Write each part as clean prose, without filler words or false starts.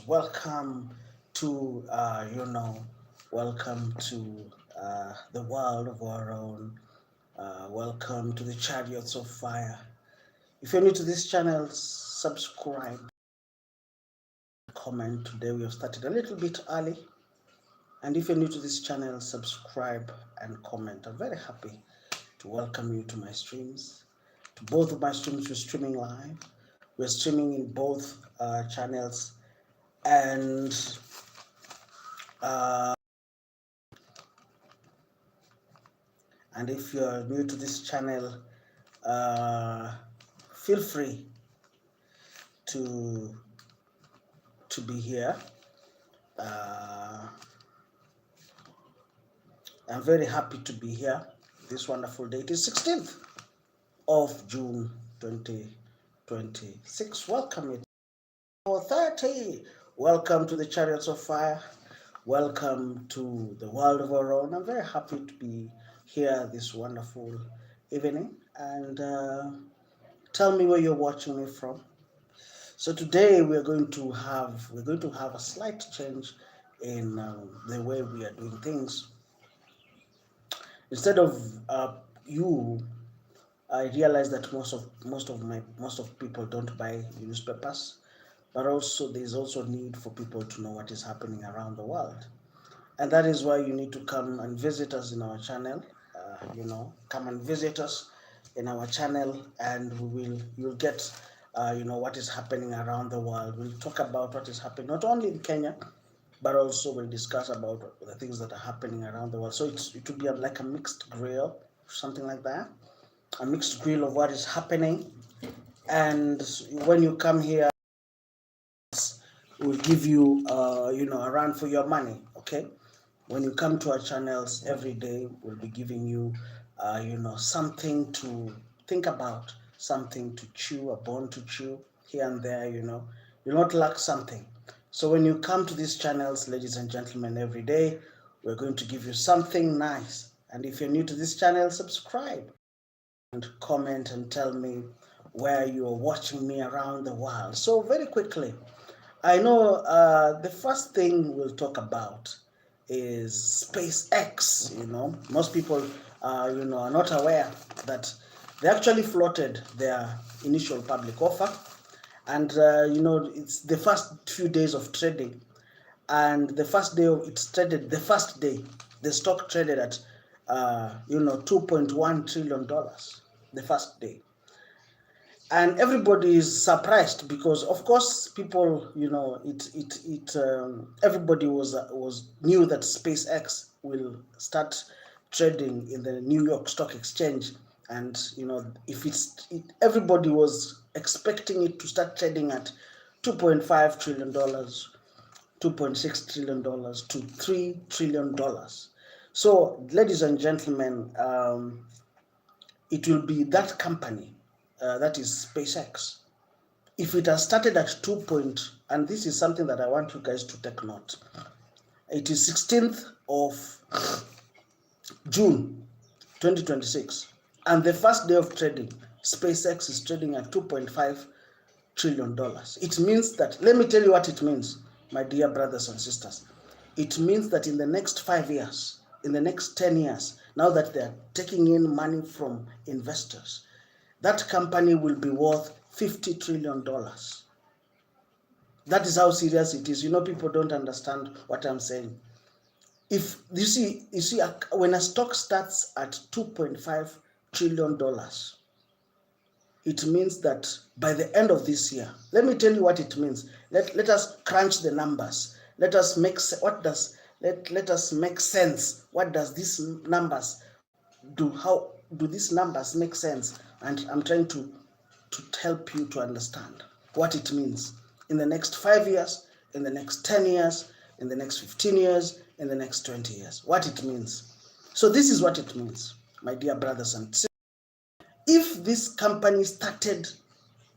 Welcome to, welcome to the world of our own. Welcome to the Chariots of Fire. If you're new to this channel, subscribe, comment. Today we have started a little bit early. And if you're new to this channel, subscribe and comment. I'm very happy to welcome you to my streams. To both of my streams, we're streaming live. We're streaming in both channels. And uh, and if you're new to this channel, feel free to be here. I'm very happy to be here this wonderful day. It is 16th of June 2026. Welcome it 4:30. Welcome to the Chariots of Fire. Welcome to the world of our own. I'm very happy to be here this wonderful evening. And tell me where you're watching me from. So today we're going to have a slight change in the way we are doing things. Instead of I realize that most of people don't buy newspapers, but also there's also need for people to know what is happening around the world, and that is why you need to come and visit us in our channel. Come and visit us in our channel, and you'll get what is happening around the world. We'll talk about what is happening not only in Kenya, but also we'll discuss about the things that are happening around the world. So it will be like a mixed grill, something like that, a mixed grill of what is happening. And when you come here, we'll give you a run for your money. Okay, when you come to our channels every day, we'll be giving you something to think about, something to chew, a bone to chew here and there. You'll not lack something. So when you come to these channels, ladies and gentlemen, every day, we're going to give you something nice. And if you're new to this channel, subscribe and comment and tell me where you're watching me around the world. So very quickly, I know the first thing we'll talk about is SpaceX. Most people are not aware that they actually floated their initial public offer. And it's the first few days of trading, and the first day it's traded, the first day the stock traded at $2.1 trillion the first day. And everybody is surprised because, of course, people, everybody was knew that SpaceX will start trading in the New York Stock Exchange, and everybody was expecting it to start trading at $2.5 trillion, $2.6 trillion to $3 trillion. So, ladies and gentlemen, it will be that company, that is SpaceX. If it has started at and this is something that I want you guys to take note. It is 16th of June 2026, and the first day of trading, SpaceX is trading at $2.5 trillion. It means that, let me tell you what it means, my dear brothers and sisters. It means that in the next 5 years, in the next 10 years, now that they're taking in money from investors, that company will be worth $50 trillion. That is how serious it is. People don't understand what I'm saying. If you see, when a stock starts at $2.5 trillion, it means that by the end of this year, let me tell you what it means. Let us crunch the numbers. Let us make sense. What does these numbers do? How do these numbers make sense? And I'm trying to help you to understand what it means in the next 5 years, in the next 10 years, in the next 15 years, in the next 20 years, what it means. So this is what it means, my dear brothers and sisters. If this company started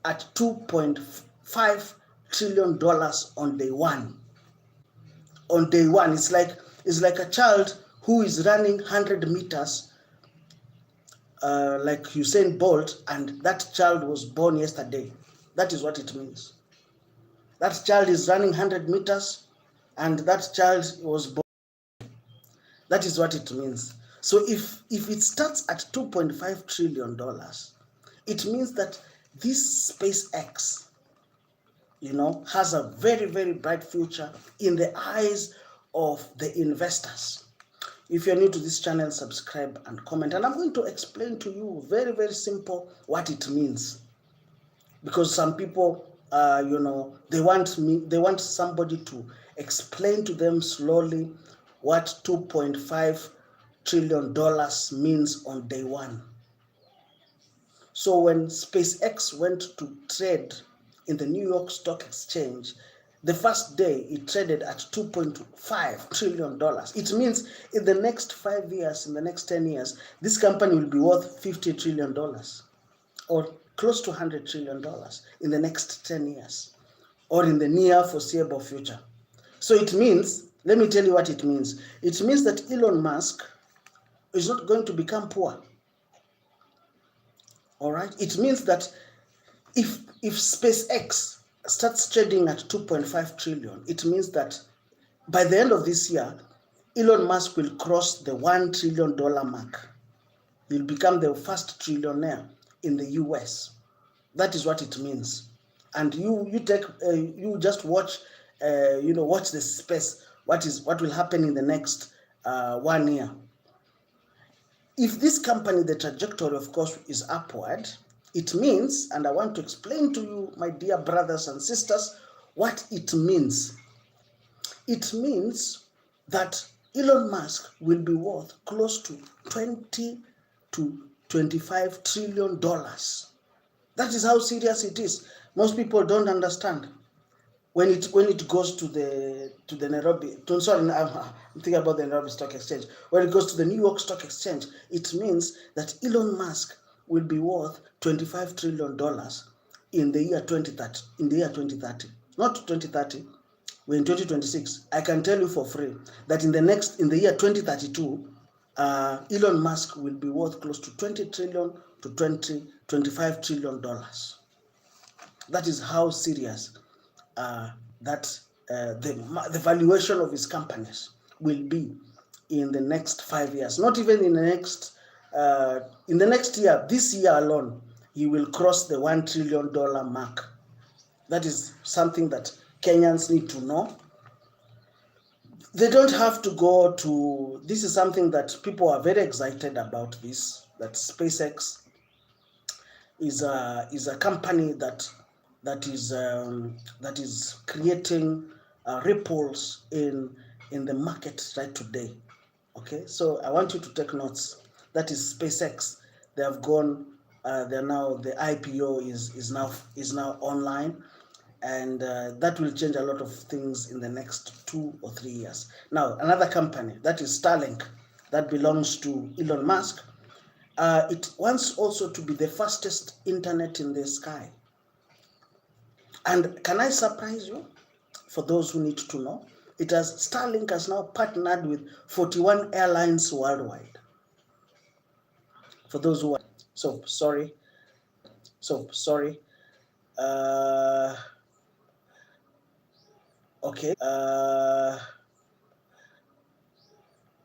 at $2.5 trillion on day one, it's like a child who is running 100 meters, like Usain Bolt, and that child was born yesterday. That is what it means. That child is running 100 meters, and that child was born. That is what it means. So if it starts at $2.5 trillion, it means that this SpaceX, has a very, very bright future in the eyes of the investors. If you're new to this channel, subscribe and comment. And I'm going to explain to you very, very simple what it means. Because some people, they want somebody to explain to them slowly what $2.5 trillion means on day one. So when SpaceX went to trade in the New York Stock Exchange, the first day it traded at $2.5 trillion. It means in the next 5 years, in the next 10 years, this company will be worth $50 trillion or close to $100 trillion in the next 10 years or in the near foreseeable future. So it means, let me tell you what it means. It means that Elon Musk is not going to become poor. All right? It means that if SpaceX starts trading at 2.5 trillion, it means that by the end of this year, Elon Musk will cross the $1 trillion mark. He'll become the first trillionaire in the US. That is what it means. And you just watch, watch the space. What will happen in the next 1 year? If this company, the trajectory, of course, is upward, it means, and I want to explain to you, my dear brothers and sisters, what it means. It means that Elon Musk will be worth close to $20 to $25 trillion. That is how serious it is. Most people don't understand. When it goes to the Nairobi, I'm thinking about the Nairobi Stock Exchange. When it goes to the New York Stock Exchange, it means that Elon Musk will be worth $25 trillion in the year 2030. In the year 2030, not 2030. We're in 2026. I can tell you for free that in the year 2032, Elon Musk will be worth close to $20 trillion to $25 trillion. That is how serious the valuation of his companies will be in the next 5 years. Not even in the next year. This year alone, he will cross the $1 trillion mark. That is something that Kenyans need to know. They don't have to go to. This is something that people are very excited about. That SpaceX is a company that is creating ripples in the market right today. Okay, so I want you to take notes. That is SpaceX. They have gone. They're now, the IPO is now online, and that will change a lot of things in the next 2 or 3 years. Now, another company, that is Starlink, that belongs to Elon Musk. It wants also to be the fastest internet in the sky. And can I surprise you? For those who need to know, Starlink has now partnered with 41 airlines worldwide. For those who are sorry. Okay.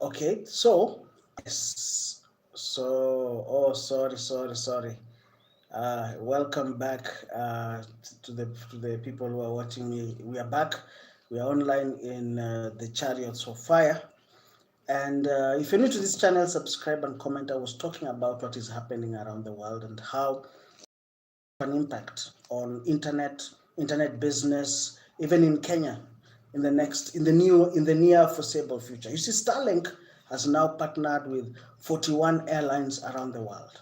Okay. So yes. So sorry. Welcome back to the people who are watching me. We are back. We are online in the Chariots of Fire. And if you're new to this channel, subscribe and comment. I was talking about what is happening around the world and how an impact on internet business, even in Kenya, in the near foreseeable future. You see, Starlink has now partnered with 41 airlines around the world.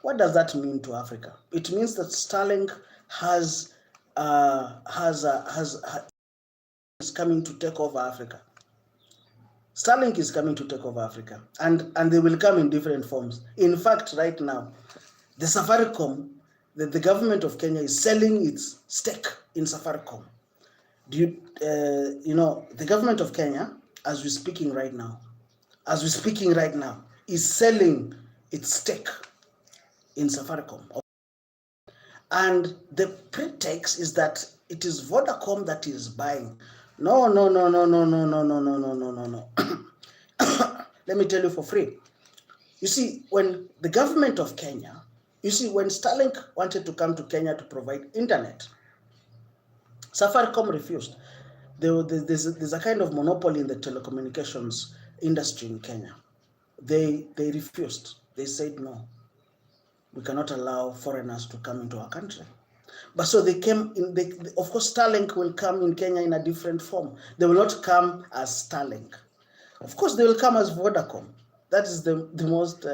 What does that mean to Africa? It means that Starlink is coming to take over Africa. Starlink is coming to take over Africa, and they will come in different forms. In fact, right now, the Safaricom, the government of Kenya is selling its stake in Safaricom. The government of Kenya, as we're speaking right now, is selling its stake in Safaricom. And the pretext is that It is Vodacom that is buying. No, no, no, no, no, no, no, no, no, no, no, no, no. Let me tell you for free. You see, when the government of Kenya, when Starlink wanted to come to Kenya to provide internet, Safaricom refused. There's a kind of monopoly in the telecommunications industry in Kenya. They refused. They said no. We cannot allow foreigners to come into our country. But so they came in. Of course, Starlink will come in Kenya in a different form. They will not come as Starlink. Of course, they will come as Vodacom. That is the most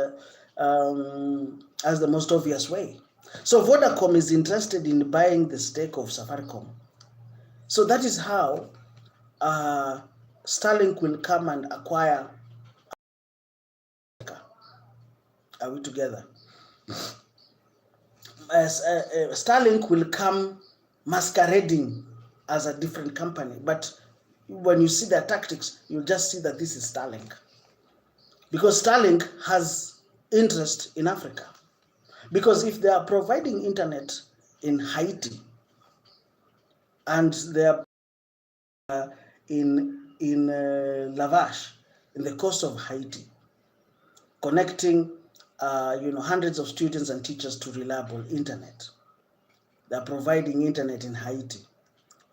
as the most obvious way. So Vodacom is interested in buying the stake of Safaricom. So that is how Starlink will come and acquire. Are we together? Starlink will come masquerading as a different company, but when you see their tactics, you'll just see that this is Starlink. Because Starlink has interest in Africa. Because if they are providing internet in Haiti and they are in Lavash, in the coast of Haiti, connecting hundreds of students and teachers to reliable internet. They are providing internet in Haiti.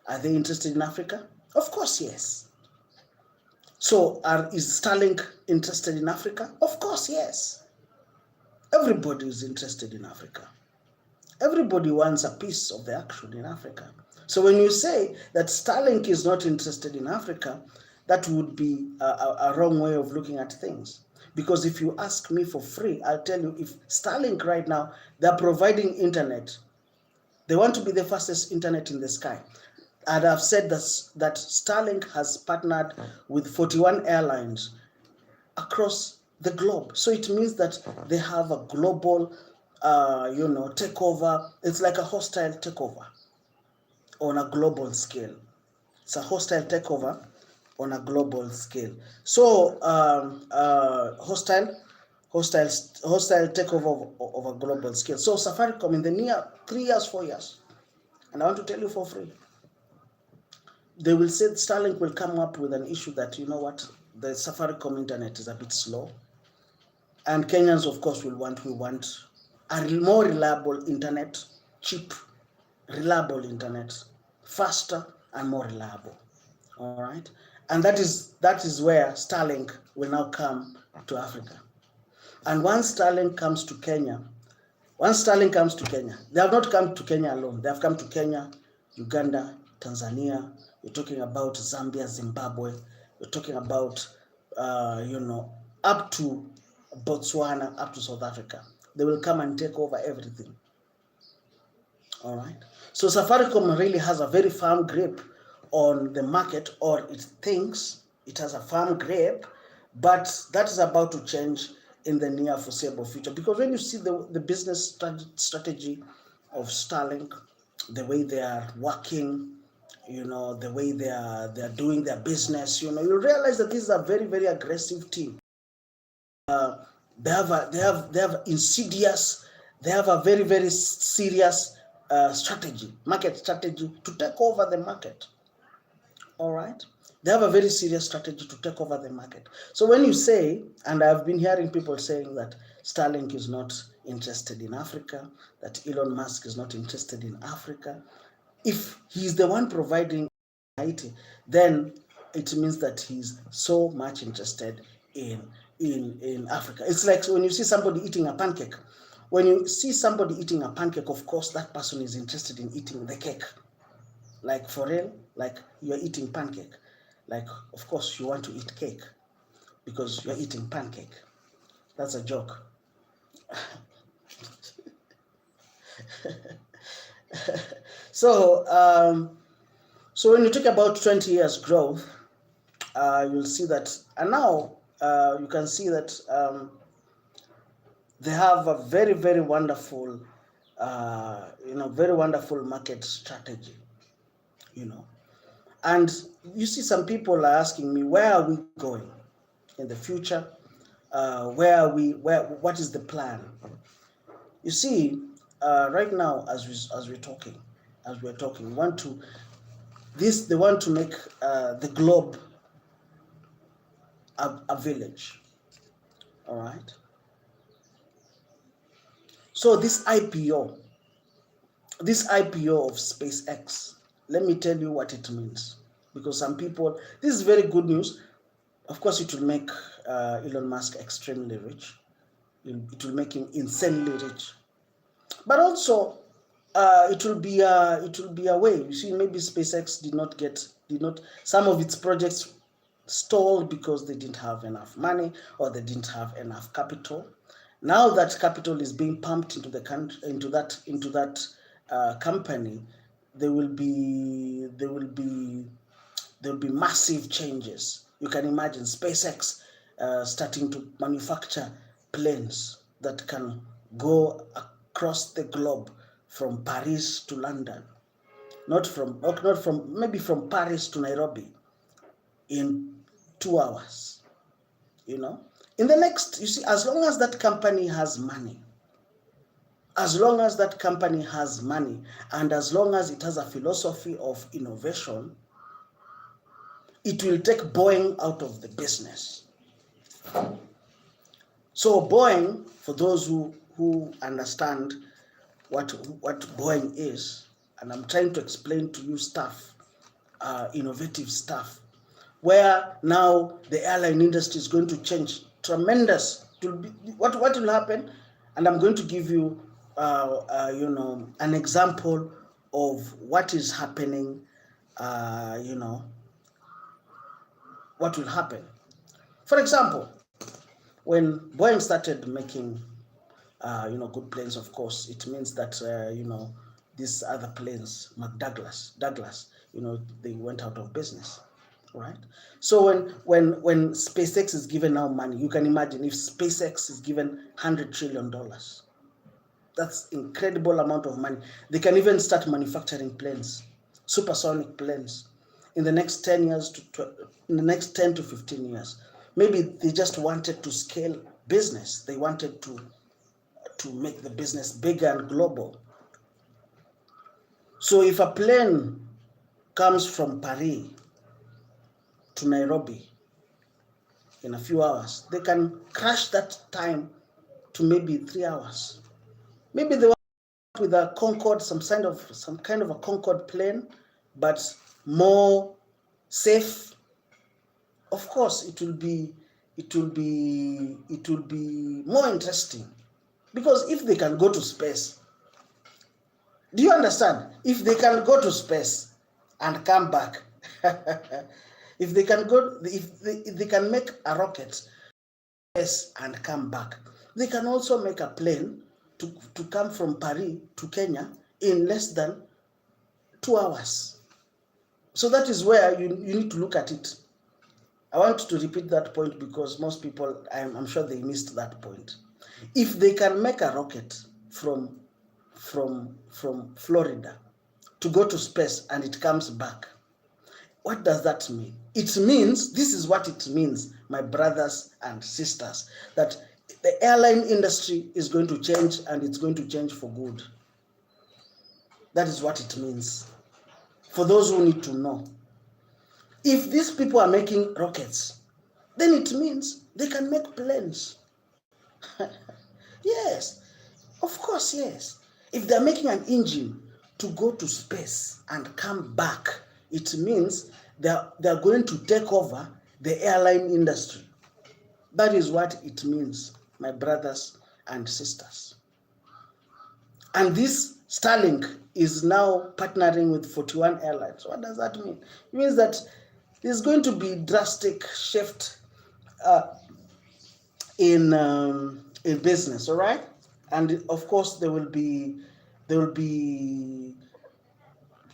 Are they interested in Africa? Of course, yes. So is Starlink interested in Africa? Of course, yes. Everybody is interested in Africa. Everybody wants a piece of the action in Africa. So when you say that Starlink is not interested in Africa, that would be a wrong way of looking at things. Because if you ask me for free, I'll tell you, if Starlink right now, they're providing internet. They want to be the fastest internet in the sky. And I've said that Starlink has partnered with 41 airlines across the globe. So it means that they have a global, takeover. It's like a hostile takeover on a global scale. It's a hostile takeover on a global scale. So hostile takeover of a global scale. So Safaricom in the near 3 years, 4 years, and I want to tell you for free, they will say Starlink will come up with an issue that, you know what, the Safaricom internet is a bit slow. And Kenyans, of course, we want a more reliable internet, cheap, reliable internet, faster and more reliable. All right. And that is where Starlink will now come to Africa. And once Starlink comes to Kenya, they have not come to Kenya alone. They have come to Kenya, Uganda, Tanzania. You're talking about Zambia, Zimbabwe. You're talking about, up to Botswana, up to South Africa. They will come and take over everything. All right. So Safaricom really has a very firm grip on the market, or it thinks it has a firm grip, but that is about to change in the near foreseeable future. Because when you see the business strategy of Starlink, the way they are working, the way they are doing their business, you realize that this is a very, very aggressive team. They have a very, very serious market strategy to take over the market. All right. They have a very serious strategy to take over the market. So when you say, and I've been hearing people saying that Starlink is not interested in Africa, that Elon Musk is not interested in Africa, if he's the one providing Haiti, then it means that he's so much interested in Africa. It's like when you see somebody eating a pancake. When you see somebody eating a pancake, of course, that person is interested in eating the cake. Like for real, like you're eating pancake. Like, of course, you want to eat cake because you're eating pancake. That's a joke. So when you talk about 20 years growth, you'll see that, and now you can see that they have a very, very wonderful, very wonderful market strategy, And you see, some people are asking me, where are we going in the future? What is the plan? You see, right now, as we're talking, as we're talking. They want to make the globe a village. All right. So this IPO of SpaceX, let me tell you what it means. Because some people, this is very good news. Of course, it will make Elon Musk extremely rich. It will make him insanely rich. But also, it will be a way. You see, maybe SpaceX did not some of its projects stalled because they didn't have enough money or they didn't have enough capital. Now that capital is being pumped into the country, into that company, there will be massive changes. You can imagine SpaceX starting to manufacture planes that can go across the globe from Paris to London, not from maybe from Paris to Nairobi in 2 hours. In the next, you see, as long as that company has money, and as long as it has a philosophy of innovation, it will take Boeing out of the business. So Boeing, for those who understand what Boeing is, and I'm trying to explain to you stuff, innovative stuff, where now the airline industry is going to change tremendous. What will happen? And I'm going to give you an example of what is happening. What will happen? For example, when Boeing started making good planes, of course, it means that these other planes, Douglas, they went out of business, right? So when SpaceX is given now money, you can imagine if SpaceX is given $100 trillion, that's incredible amount of money. They can even start manufacturing planes, supersonic planes, in the next 10 years in the next 10 to 15 years. Maybe they just wanted to scale business. They wanted to make the business bigger and global. So if a plane comes from Paris to Nairobi in a few hours, they can crash that time to maybe 3 hours. Maybe they want with a Concorde, some kind of a Concorde plane, but more safe. Of course, it will be more interesting, because if they can go to space, do you understand? If they can go to space and come back, if they can make a rocket space and come back, they can also make a plane to come from Paris to Kenya in less than 2 hours. So that is where you need to look at it. I want to repeat that point because most people, I'm sure they missed that point. If they can make a rocket from Florida to go to space and it comes back, what does that mean? It means, this is what it means, my brothers and sisters, that the airline industry is going to change, and it's going to change for good. That is what it means. For those who need to know, if these people are making rockets, then it means they can make planes. Yes, of course, yes. If they're making an engine to go to space and come back, it means they're going to take over the airline industry. That is what it means, my brothers and sisters. And this Starlink is now partnering with 41 airlines. What does that mean? It means that there's going to be drastic shift in business, all right? And of course, there will be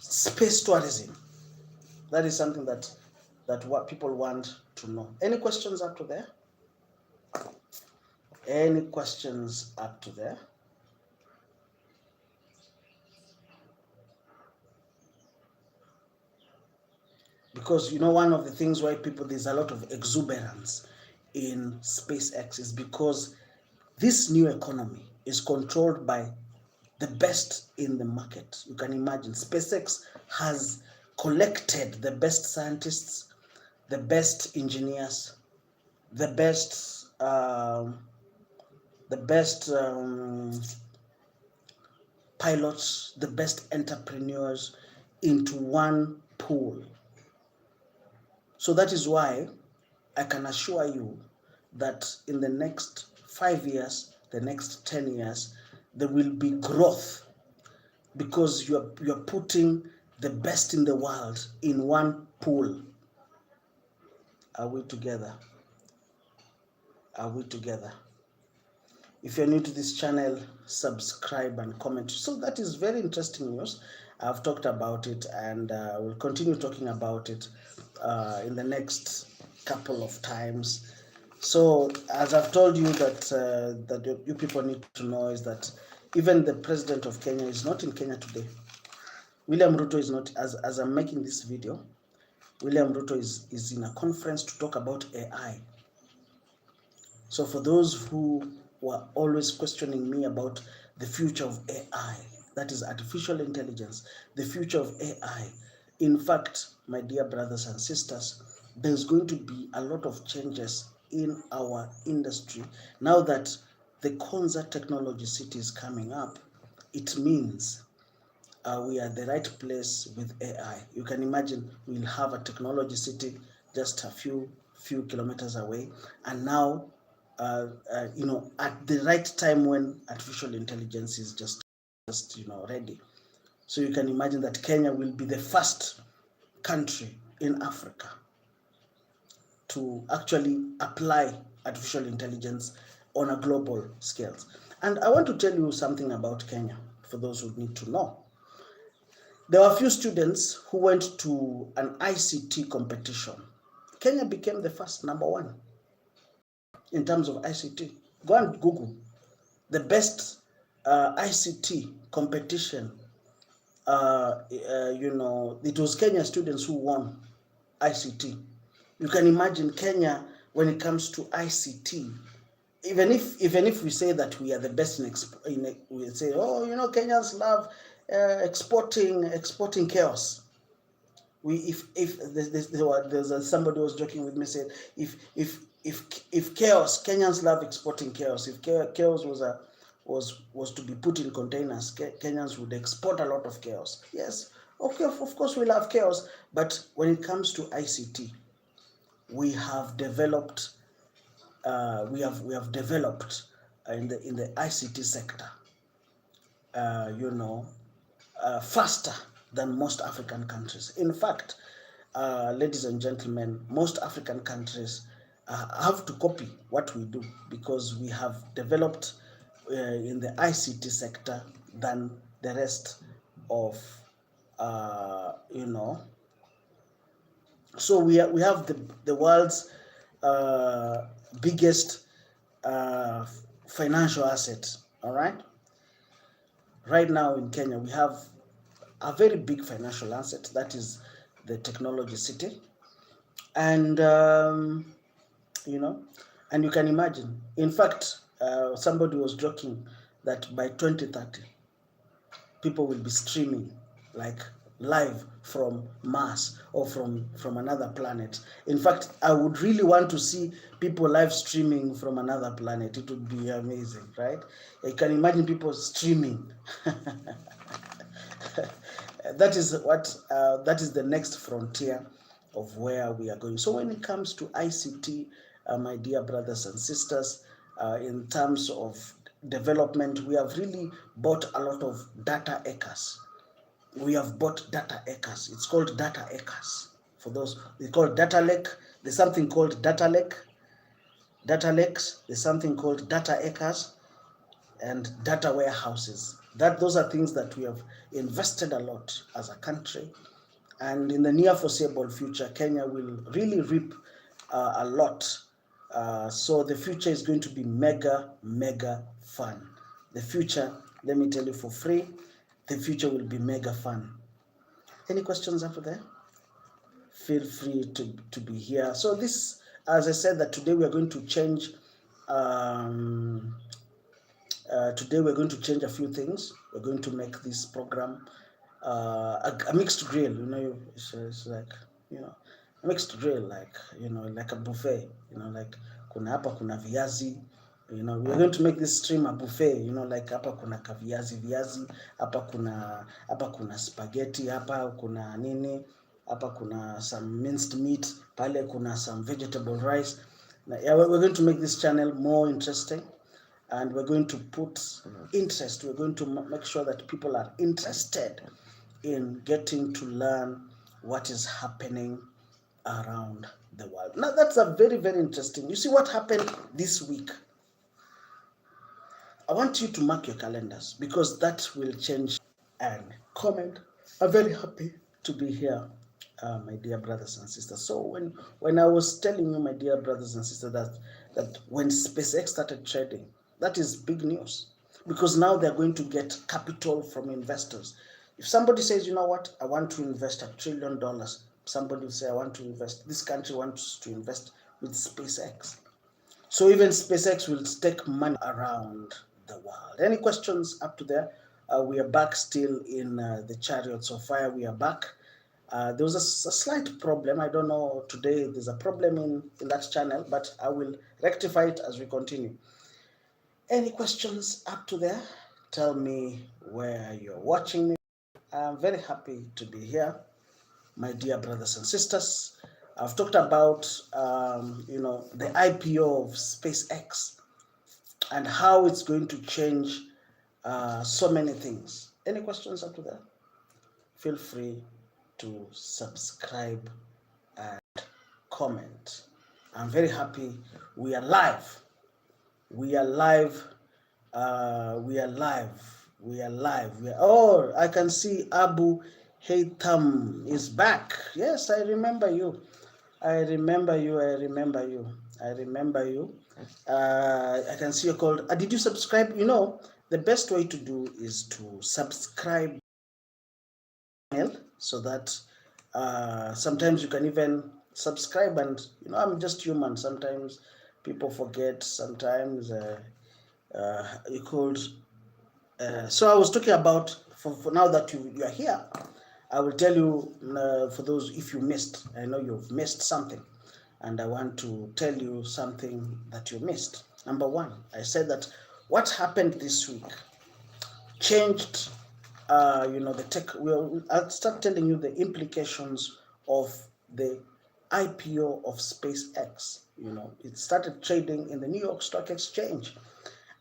space tourism. That is something that what people want to know. Any questions up to there? Any questions up to there? Because one of the things why there's a lot of exuberance in SpaceX is because this new economy is controlled by the best in the market. You can imagine SpaceX has collected the best scientists, the best engineers, the best pilots, the best entrepreneurs into one pool. So that is why I can assure you that in the next 5 years, the next 10 years, there will be growth, because you're putting the best in the world in one pool. Are we together? Are we together? If you're new to this channel, subscribe and comment. So that is very interesting news. I've talked about it, and we'll continue talking about it in the next couple of times. So as I've told you, that you people need to know is that even the president of Kenya is not in Kenya today. William Ruto is not, as I'm making this video, William Ruto is in a conference to talk about AI. So for those who were always questioning me about the future of AI, that is artificial intelligence, the future of AI, in fact, my dear brothers and sisters, there's going to be a lot of changes in our industry. Now that the Konza Technology City is coming up, it means we are at the right place with AI. You can imagine we'll have a technology city just a few kilometers away, and now at the right time when artificial intelligence is just ready. So you can imagine that Kenya will be the first country in Africa to actually apply artificial intelligence on a global scale. And I want to tell you something about Kenya for those who need to know. There were a few students who went to an ICT competition. Kenya became the first, number one, in terms of ICT. Go and Google the best ICT competition. It was Kenya students who won ICT. You can imagine Kenya when it comes to ICT. Even if we say that we are the best we say, Kenyans love exporting chaos. There's somebody was joking with me, said if chaos, Kenyans love exporting chaos. If chaos was to be put in containers, Kenyans would export a lot of chaos. Yes, okay, of course we love chaos, but when it comes to ICT, we have developed in the ICT sector, faster than most African countries. In fact, ladies and gentlemen, most African countries have to copy what we do, because we have developed in the ICT sector than the rest of, So we have the world's biggest financial asset. All right. Right now in Kenya, we have a very big financial asset, that is the technology city. And and you can imagine, in fact, somebody was joking that by 2030 people will be streaming like live from Mars or from another planet. In fact, I would really want to see people live streaming from another planet. It would be amazing, right? You can imagine people streaming. That is the next frontier of where we are going. So when it comes to ICT, my dear brothers and sisters, in terms of development, we have really bought a lot of data acres. We have bought data acres. It's called data acres. For those, they call it data lake. There's something called data lake. Data lakes. There's something called data acres and data warehouses. Those are things that we have invested a lot as a country. And in the near foreseeable future, Kenya will really reap a lot. So the future is going to be mega, mega fun. The future, let me tell you for free, the future will be mega fun. Any questions after that? Feel free to be here. So this, as I said, that today we are going to change Today we're going to change a few things. We're going to make this program a mixed grill. It's like, a mixed grill, like, like a buffet. Like kuna hapa kuna viazi. We're going to make this stream a buffet. Like hapa kuna viazi, hapa kuna spaghetti, hapa kuna nini, hapa kuna some minced meat, pale kuna some vegetable rice. Now, yeah, we're going to make this channel more interesting, and we're going to put interest. We're going to make sure that people are interested in getting to learn what is happening around the world. Now, that's a very, very interesting. You see what happened this week? I want you to mark your calendars, because that will change. And comment. I'm very happy to be here, my dear brothers and sisters. So when I was telling you, my dear brothers and sisters, that when SpaceX started trading, that is big news, because now they're going to get capital from investors. If somebody says, you know what, I want to invest $1 trillion, somebody will say, I want to invest, this country wants to invest with SpaceX. So even SpaceX will take money around the world. Any questions up to there? We are back still in the Chariots of Fire. We are back. There was a slight problem. I don't know, today there's a problem in that channel, but I will rectify it as we continue. Any questions up to there? Tell me where you're watching me. I'm very happy to be here, my dear brothers and sisters. I've talked about, the IPO of SpaceX and how it's going to change so many things. Any questions up to that? Feel free to subscribe and comment. I'm very happy. We are live. We are live. We are live. We are live. Oh, I can see Abu Haytham is back. Yes, I remember you. I remember you. I remember you. I remember you. I can see you called. Did you subscribe? The best way to do is to subscribe, so that sometimes you can even subscribe, and I'm just human. Sometimes people forget. Sometimes you could. So I was talking about, for now that you are here, I will tell you, for those, if you missed, I know you've missed something, and I want to tell you something that you missed. Number one, I said that what happened this week changed, the tech. I'll start telling you the implications of the IPO of SpaceX. It started trading in the New York Stock Exchange,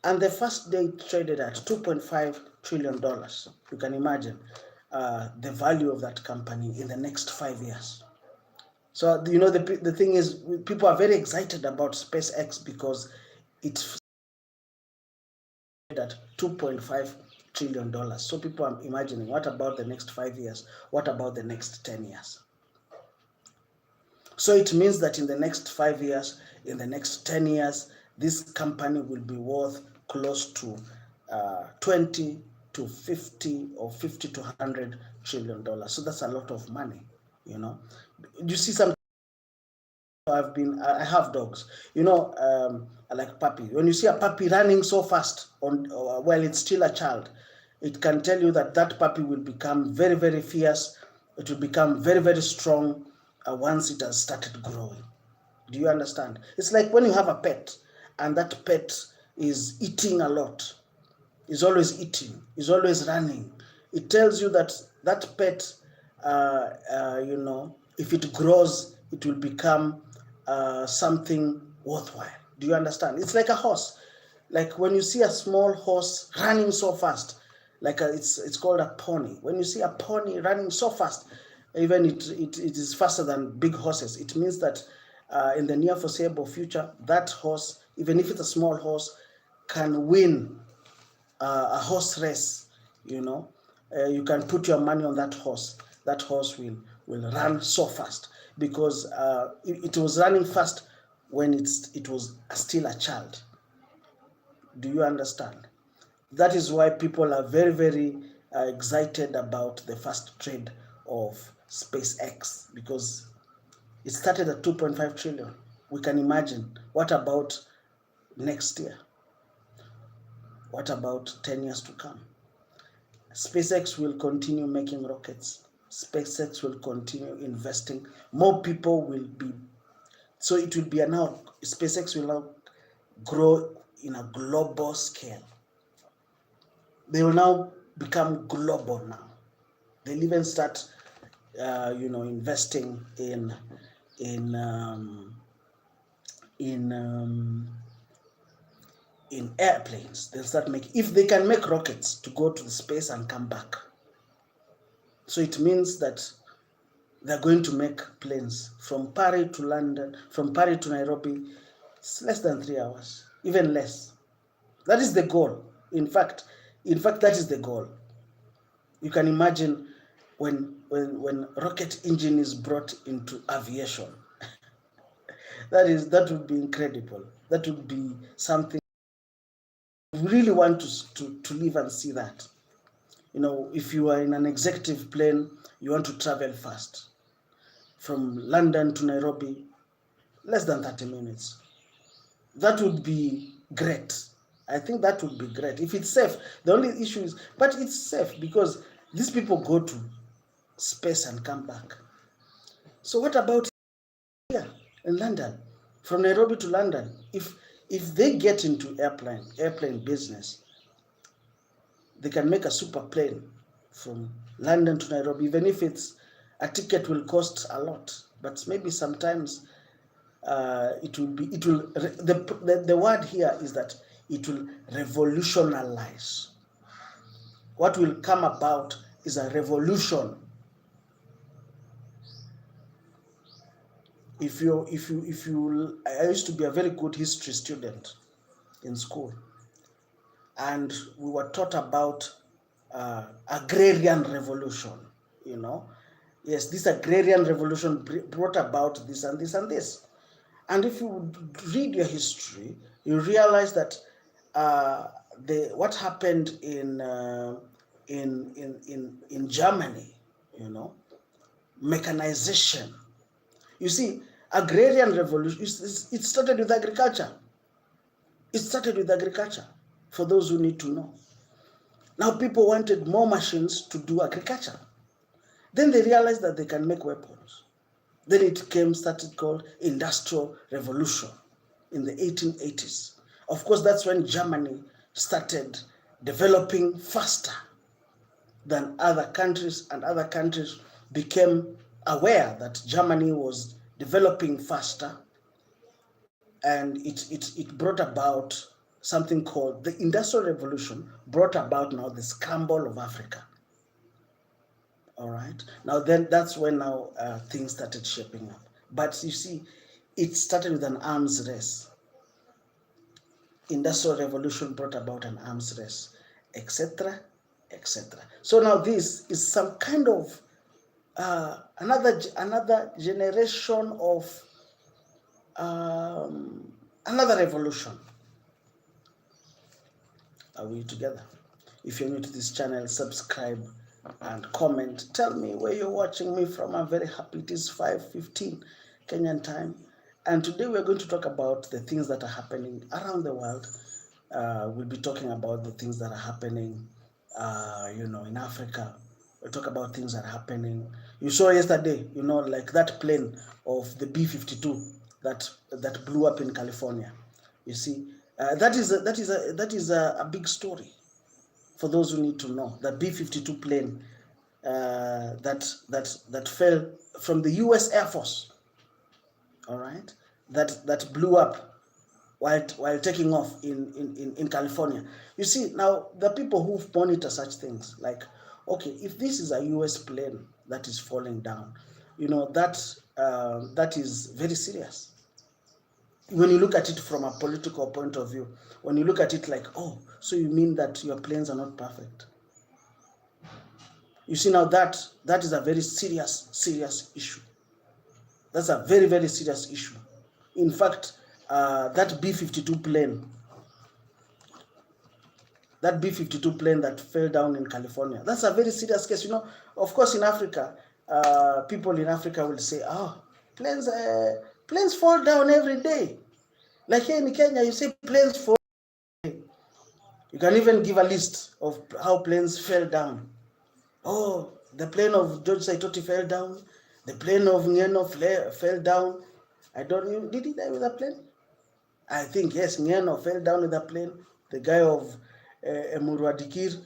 and the first day it traded at $2.5 trillion. You can imagine the value of that company in the next 5 years. So, the thing is, people are very excited about SpaceX because it's at $2.5 trillion. So people are imagining, what about the next 5 years? What about the next 10 years? So it means that in the next 5 years, in the next 10 years, this company will be worth close to 20 to 50 or 50 to 100 trillion dollars. So that's a lot of money. You see, some I have dogs. I like puppy. When you see a puppy running so fast while it's still a child, it can tell you that that puppy will become very, very fierce. It will become very, very strong once it has started growing. Do you understand? It's like when you have a pet, and that pet is eating a lot, is always eating, is always running. It tells you that that pet, if it grows, it will become something worthwhile. Do you understand? It's like a horse. Like when you see a small horse running so fast, like it's called a pony. When you see a pony running so fast, even it is faster than big horses. It means that in the near foreseeable future, that horse, even if it's a small horse, can win a horse race. You can put your money on that horse. That horse will run so fast, because it was running fast when it was still a child. Do you understand? That is why people are very, very excited about the first trade of SpaceX, because it started at 2.5 trillion. We can imagine, what about next year? What about 10 years to come? SpaceX will continue making rockets. SpaceX will continue investing. More people will be, so it will be now, SpaceX will now grow in a global scale. They will now become global now. They'll even start, investing in airplanes. They'll start making, if they can make rockets to go to the space and come back. So it means that they're going to make planes from Paris to London, from Paris to Nairobi. It's less than 3 hours, even less. That is the goal. In fact, that is the goal. You can imagine when rocket engine is brought into aviation. that would be incredible. That would be something we really want to live and see that. If you are in an executive plane, you want to travel fast. From London to Nairobi, less than 30 minutes. That would be great. I think that would be great. If it's safe, the only issue is, but it's safe because these people go to space and come back. So what about here in London? From Nairobi to London, if they get into airplane business, they can make a super plane from London to Nairobi, even if a ticket will cost a lot, but maybe sometimes the word here is that it will revolutionize. What will come about is a revolution. I used to be a very good history student in school, and we were taught about agrarian revolution. Yes, this agrarian revolution brought about this and this and this. And if you read your history, you realize that what happened in Germany, mechanization. You see, agrarian revolution, it started with agriculture. It started with agriculture, for those who need to know. Now people wanted more machines to do agriculture. Then they realized that they can make weapons. Then it started called Industrial Revolution in the 1880s. Of course, that's when Germany started developing faster than other countries, and other countries became aware that Germany was developing faster, and it brought about something called the Industrial Revolution, brought about now the scramble of Africa. All right. Now then, that's when now things started shaping up. But you see, it started with an arms race. Industrial Revolution brought about an arms race, etc., etc. So now this is some kind of another generation of another revolution. Are we together? If you're new to this channel, subscribe and comment. Tell me where you're watching me from. I'm very happy. It is 5:15 Kenyan time, and today we're going to talk about the things that are happening around the world. We'll be talking about the things that are happening in Africa. We'll talk about things that are happening. You saw yesterday, like that plane of the B-52 that blew up in California. You see, that is a big story. For those who need to know, the B-52 plane that fell from the U.S. Air Force, all right, that blew up while taking off in California. You see, now the people who monitor such things, like, okay, if this is a U.S. plane that is falling down, that is very serious. When you look at it from a political point of view, when you look at it like, oh, so you mean that your planes are not perfect? You see, now that is a very serious issue. That's a very, very serious issue. In fact, that B-52 plane that fell down in California, that's a very serious case. Of course, in Africa, people in Africa will say, oh, planes fall down every day. Like here in Kenya, you say planes fall every day. You can even give a list of how planes fell down. Oh, the plane of George Saitoti fell down. The plane of Ngeno fell down. I don't know. Did he die with a plane? I think, yes, Ngeno fell down with a plane. The guy of Emurwadikir.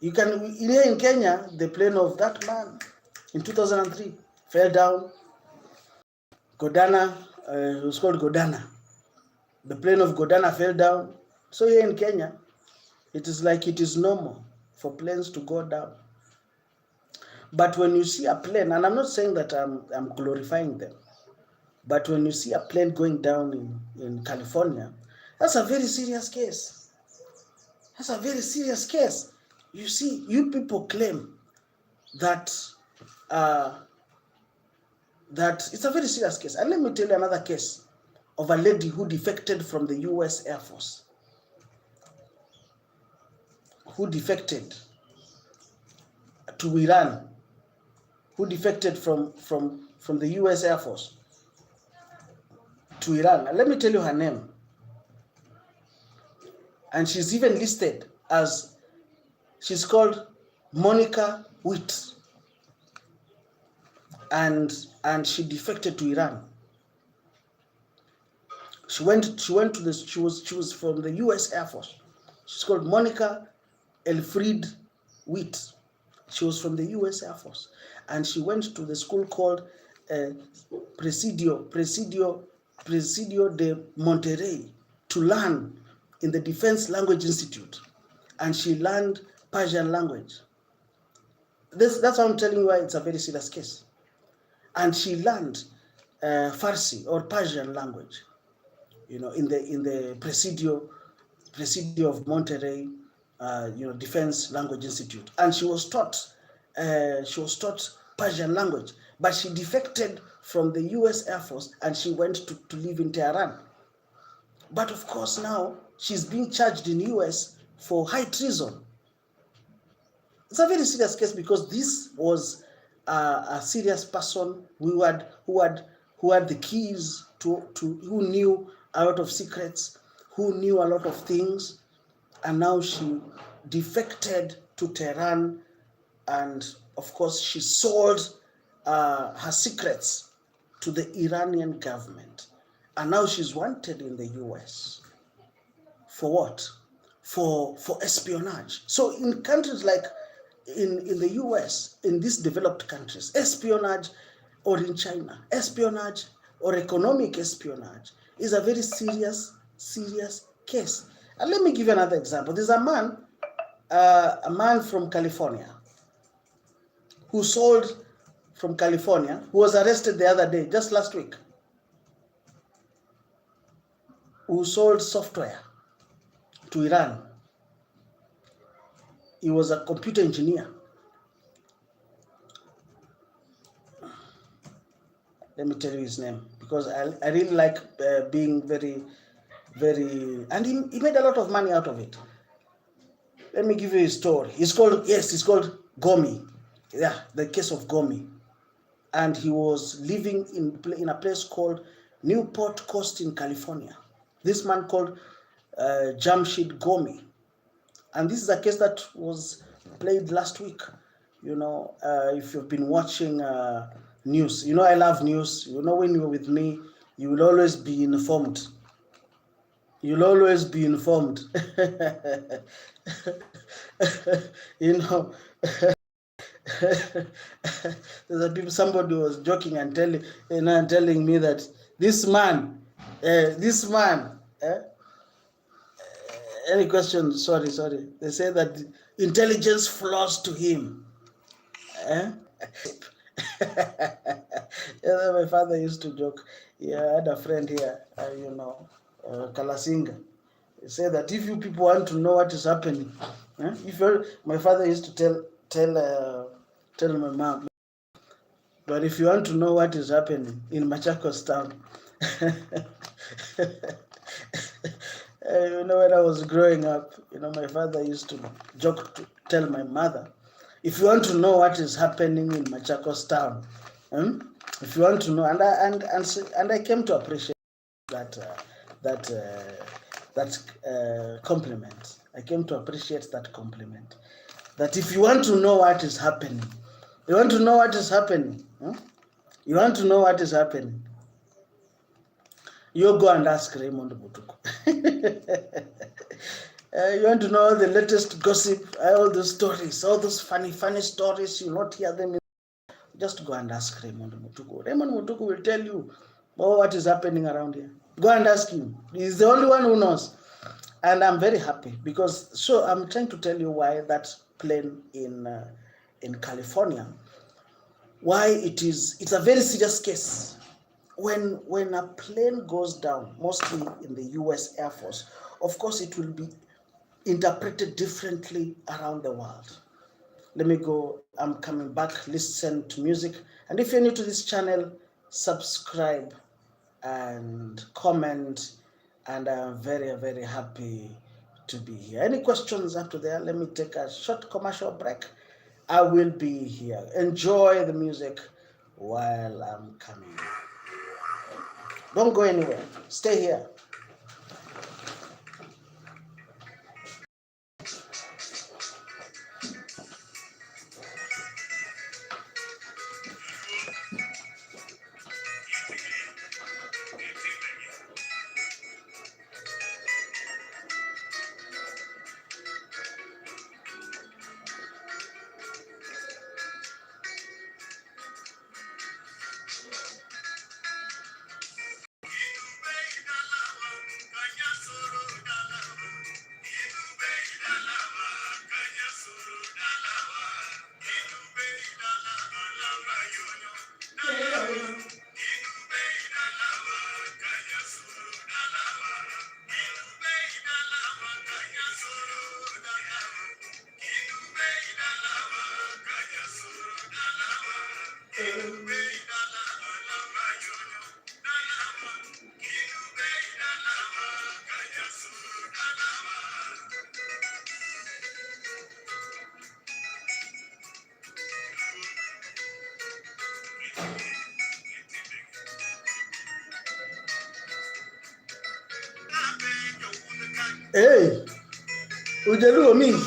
You can, here in Kenya, the plane of that man in 2003 fell down. Godana, it was called Godana. The plane of Godana fell down. So here in Kenya, it is like it is normal for planes to go down. But when you see a plane, and I'm not saying that I'm glorifying them, but when you see a plane going down in California, that's a very serious case. That's a very serious case. You see, you people claim that that it's a very serious case. And let me tell you another case of a lady who defected from the US Air Force. Who defected to Iran. Who defected from the US Air Force to Iran. And let me tell you her name. And she's even listed as, she's called Monica Witt. And she defected to Iran. She was from the US Air Force. She's called Monica Elfried Witt. She was from the US Air Force. And she went to the school called Presidio de Monterrey to learn in the Defense Language Institute. And she learned Persian language. That's why I'm telling you why it's a very serious case. And she learned Farsi or Persian language, in the Presidio of Monterrey, Defense Language Institute. And she was taught Persian language, but she defected from the US Air Force and she went to live in Tehran. But of course now she's being charged in US for high treason. It's a very serious case because this was a serious person who had the keys to who knew a lot of secrets, who knew a lot of things, and now she defected to Tehran, and of course she sold her secrets to the Iranian government, and now she's wanted in the US for what? For espionage. So in countries like in the US, in these developed countries, espionage, or in China, espionage or economic espionage is a very serious case. And let me give you another example. There's a man from California who sold from California, who was arrested the other day, just last week, who sold software to Iran. He was a computer engineer. Let me tell you his name, because I really like being very, and he made a lot of money out of it. Let me give you his story. It's called Gomi. Yeah, the case of Gomi. And he was living in a place called Newport Coast in California. This man called Jamshid Gomi. And this is a case that was played last week. If you've been watching news, I love news. When you're with me, you will always be informed. You'll always be informed. Somebody was joking and telling me that this man, any question? Sorry. They say that intelligence flows to him. My father used to joke. I had a friend here, Kalasinga. He said that if you people want to know what is happening, my father used to tell my mom, but if you want to know what is happening in Machakos town, when I was growing up, my father used to joke to tell my mother, if you want to know what is happening in Machakos town, if you want to know, and I came to appreciate that that compliment. I came to appreciate that compliment. That if you want to know what is happening, you want to know what is happening, huh? You want to know what is happening, you go and ask Raymond Mutuku. You want to know the latest gossip, all those stories, all those funny stories, you not hear them. Just go and ask Raymond Mutuku. Raymond Mutuku will tell you what is happening around here. Go and ask him. He's the only one who knows. And I'm very happy because, so I'm trying to tell you why that plane in California, why it's a very serious case. When a plane goes down, mostly in the US Air Force, of course it will be interpreted differently around the world. Let me go, I'm coming back, listen to music. And if you're new to this channel, subscribe and comment. And I'm very, very happy to be here. Any questions after that? Let me take a short commercial break. I will be here. Enjoy the music while I'm coming. Don't go anywhere. Stay here. Hey, Ujaluo mingi.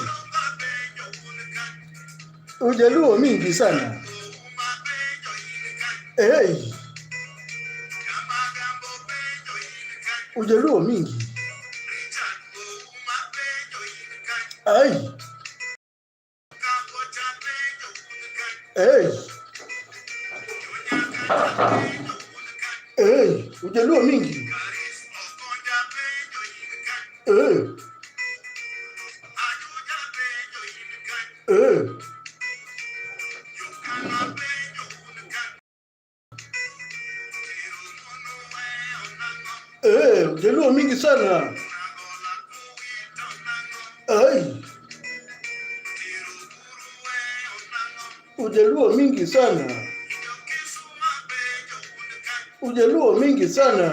Ujaluo mingi sana. Hey. Ujaluo mingi. Ay. Hey. Hey, Ujaluo mingi. Hey. Hey. Ujaluo mingi sana. Ay. Ujaluo mingi sana. Ujaluo mingi sana.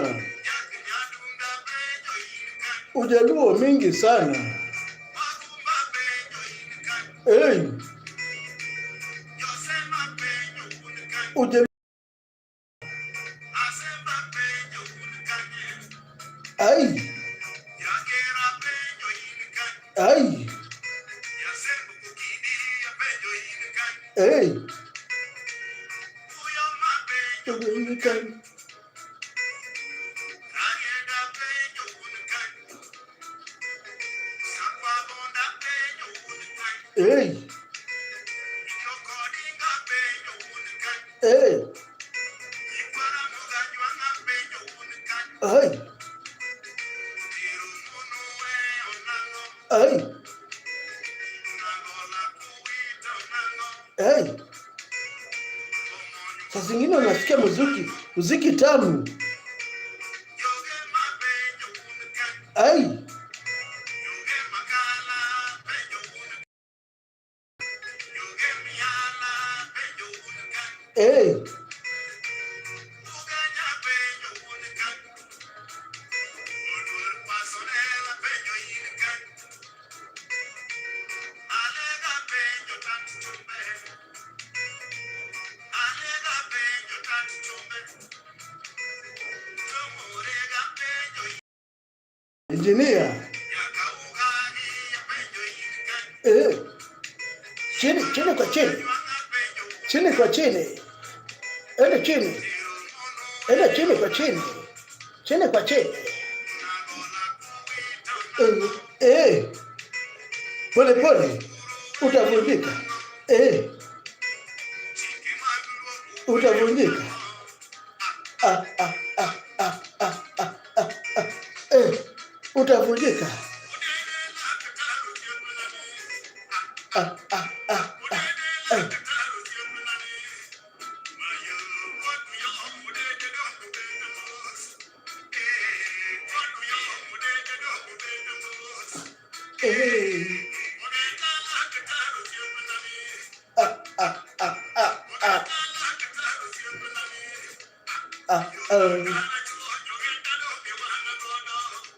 Ujaluo mingi sana. Hey. Ujaluo. Ay. Ay. Hey. Hey. Hey. Ay. Ay. Hey. Saa zingine unasikia muziki tamu. Ay. Hey. Engineer. Chini kwa chini. Chini kwa chini. Enda chini. Enda chini kwa chini. Chini kwa chini. Pole pole. Utavunjika. Utavunjika. Utavunjika.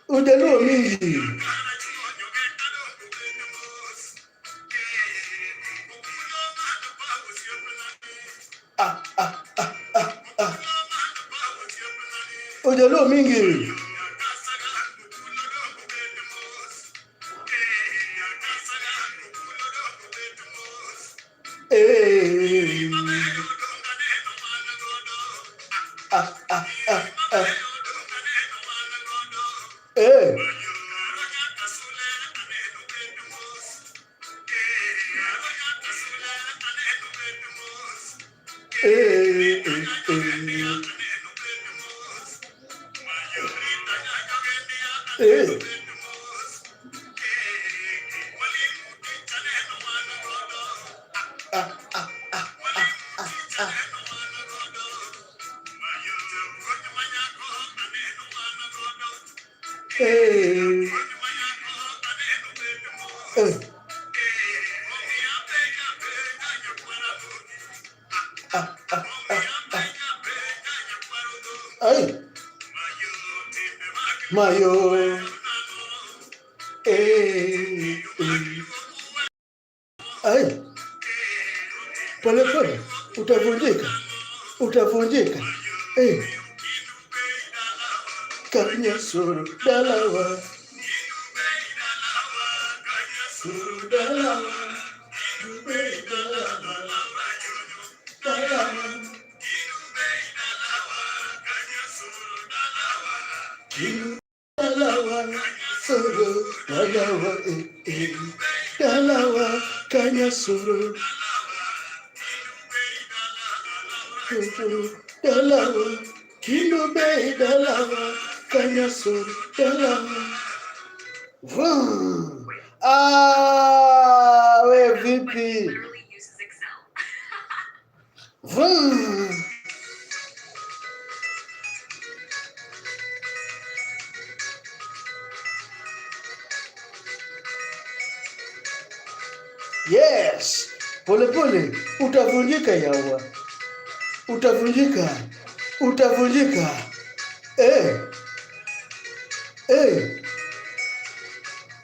Ujaluo mingi. Ujaluo mingi. Mayo. Pole pole. Utavunjika. Utavunjika. Kanya suru dalawa. Suru dalawa. Dalawa, suru dalawa, dalawa, kanya suru dalawa, kinube dalawa, kanya suru dalawa. We vipi? Yes, pole pole, utavunjika yawa, utavunjika, utavunjika,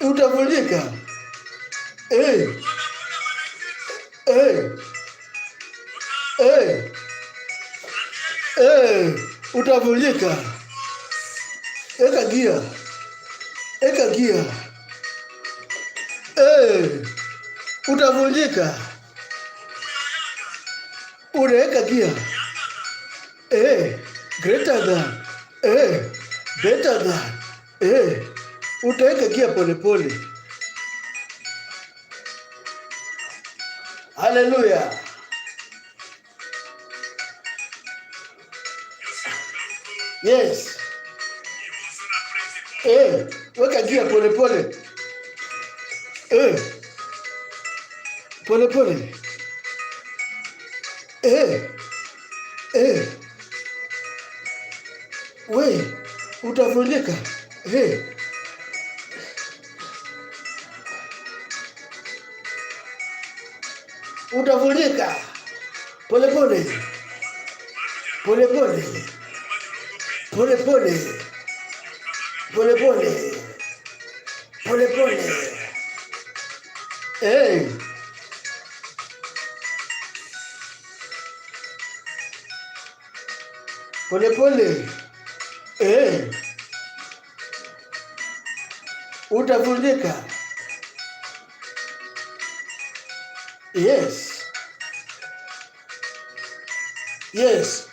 utavunjika, utavunjika, eka gia, utavunjika. Unaweka gia. Greater than. Better than. Utaweka gia pole pole. Hallelujah. Yes. Weka gia pole pole. Pole pole. We, utavunjika. Utavunjika. Pole pole. Pole pole. Pole pole. Pole pole. Pole pole. Pole pole. Utavunjika. Yes. Yes.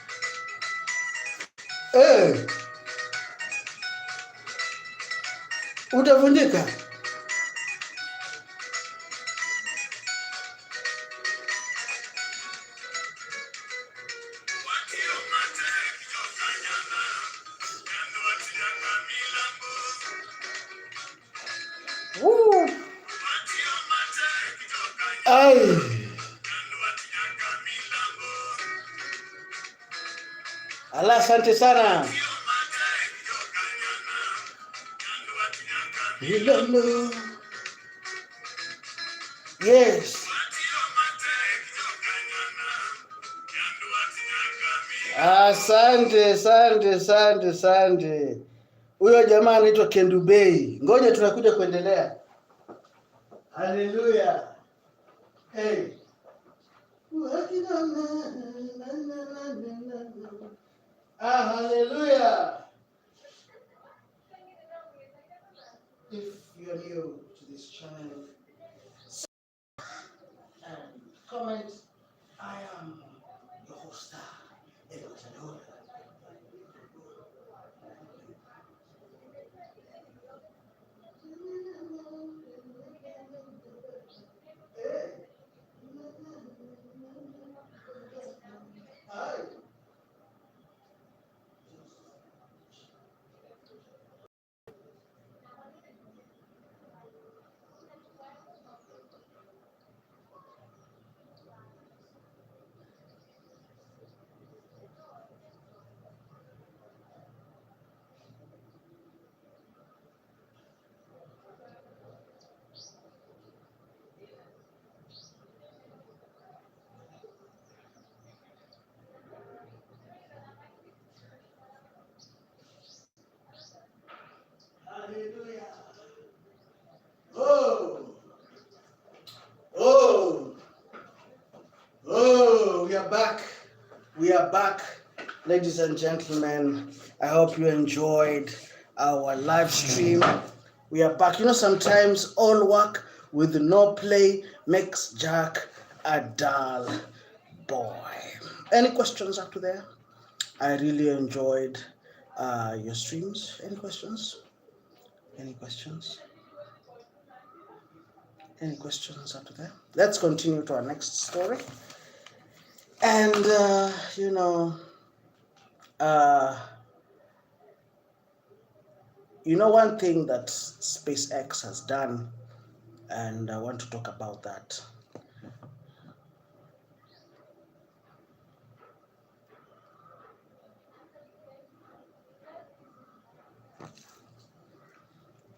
Utavunjika. Woo. Ai. Ala, asante sana. Milano. Yes. Asante. Huyo jamaa anaitwa Kendubei. Ngoja tunakuja kuendelea. Haleluya. Hey. Hallelujah. If you're new to this channel, and comment, I am your host. Hallelujah. We are back. We are back, ladies and gentlemen. I hope you enjoyed our live stream. We are back. You know, sometimes all work with no play makes Jack a dull boy. Any questions up to there? I really enjoyed your streams. Any questions? Any questions? Any questions up to there? Let's continue to our next story. And, one thing that SpaceX has done, and I want to talk about that.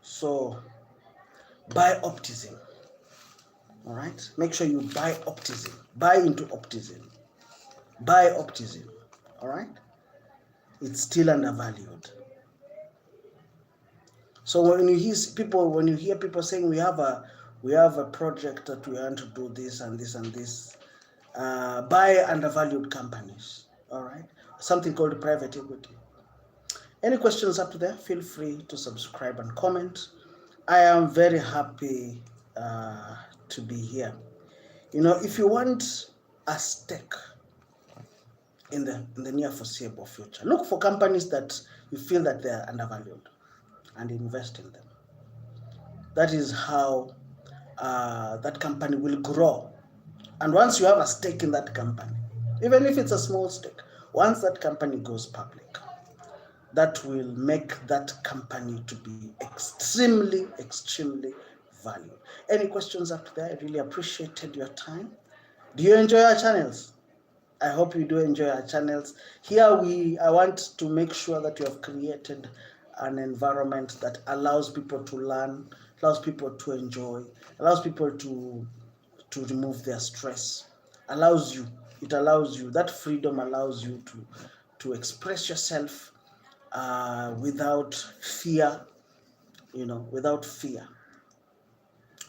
So, buy Optimism. All right? Make sure you buy Optimism. Buy into Optimism. Buy Optimism. All right? It's still undervalued. So when you hear people saying we have a project that we want to do this and this and this, buy undervalued companies. All right? Something called private equity. Any questions up to there? Feel free to subscribe and comment. I am very happy to be here. If you want a stake in the near foreseeable future, look for companies that you feel that they are undervalued and invest in them. That is how that company will grow. And once you have a stake in that company, even if it's a small stake, once that company goes public, that will make that company to be extremely, extremely valued. Any questions up there? I really appreciated your time. Do you enjoy our channels? I hope you do enjoy our channels. Here I want to make sure that you have created an environment that allows people to learn, allows people to enjoy, allows people to remove their stress, it allows you, that freedom allows you to express yourself without fear, without fear.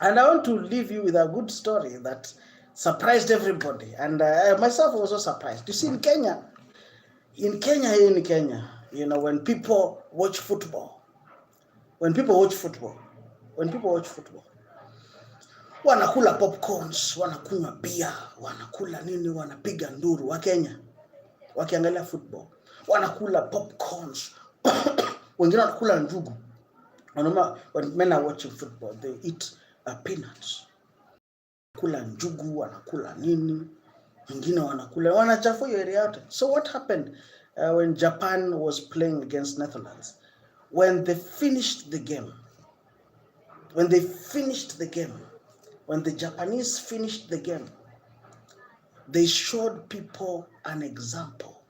And I want to leave you with a good story that surprised everybody. And I myself was also surprised. You see, in Kenya, when people watch football, when people watch football, wanakula popcorns, wanakunywa bia, wanakula nini, wanapiga nduru. Wa Kenya wakiangalia football wanakula popcorns, wengine wanakula njugu. When men are watching football, they eat peanuts. Kula njugu, wanakula nini, wengine wanachafua hiyo area yote. So what happened when Japan was playing against Netherlands? When they finished the game, when the Japanese finished the game, they showed people an example.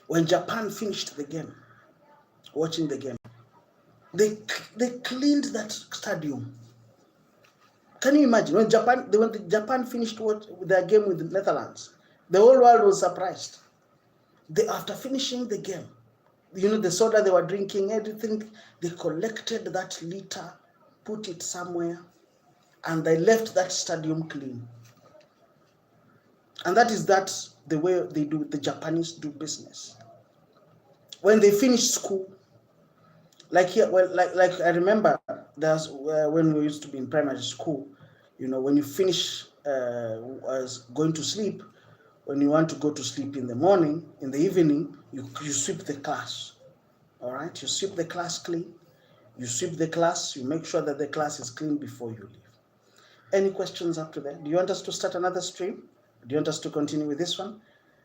When Japan finished the game, watching the game, they cleaned that stadium. Can you imagine when Japan finished their game with the Netherlands? The whole world was surprised. After finishing the game, the soda they were drinking, everything, they collected that litter, put it somewhere, and they left that stadium clean. And that is the way the Japanese do business. When they finish school, like I remember there's when we used to be in primary school, when you finish going to sleep, when you want to go to sleep in the morning, in the evening, you sweep the class. All right, you sweep the class clean. You sweep the class. You make sure that the class is clean before you leave. Any questions up to that? Do you want us to start another stream? Do you want us to continue with this one?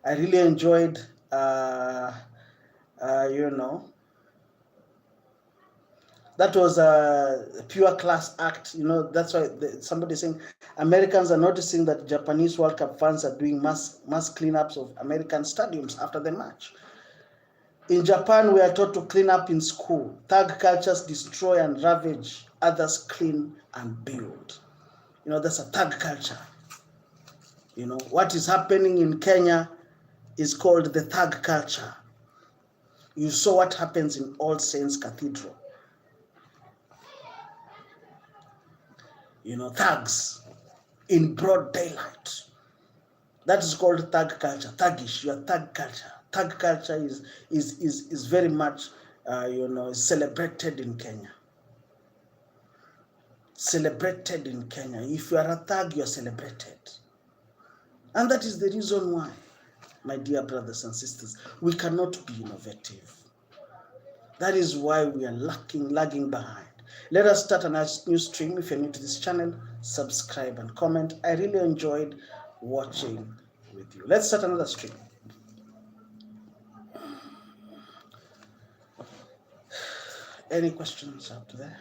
I really enjoyed, that was a pure class act. That's why somebody saying Americans are noticing that Japanese World Cup fans are doing mass cleanups of American stadiums after the match. In Japan, we are taught to clean up in school. Thug cultures destroy and ravage, others clean and build. That's a thug culture. What is happening in Kenya is called the thug culture. You saw what happens in All Saints Cathedral. Thugs in broad daylight. That is called thug culture. Thuggish, your thug culture. Thug culture is very much celebrated in Kenya. Celebrated in Kenya. If you are a thug, you are celebrated. And that is the reason why, my dear brothers and sisters, we cannot be innovative. That is why we are lagging behind. Let us start a new stream. If you're new to this channel, subscribe and comment. I really enjoyed watching with you. Let's start another stream. Any questions up there?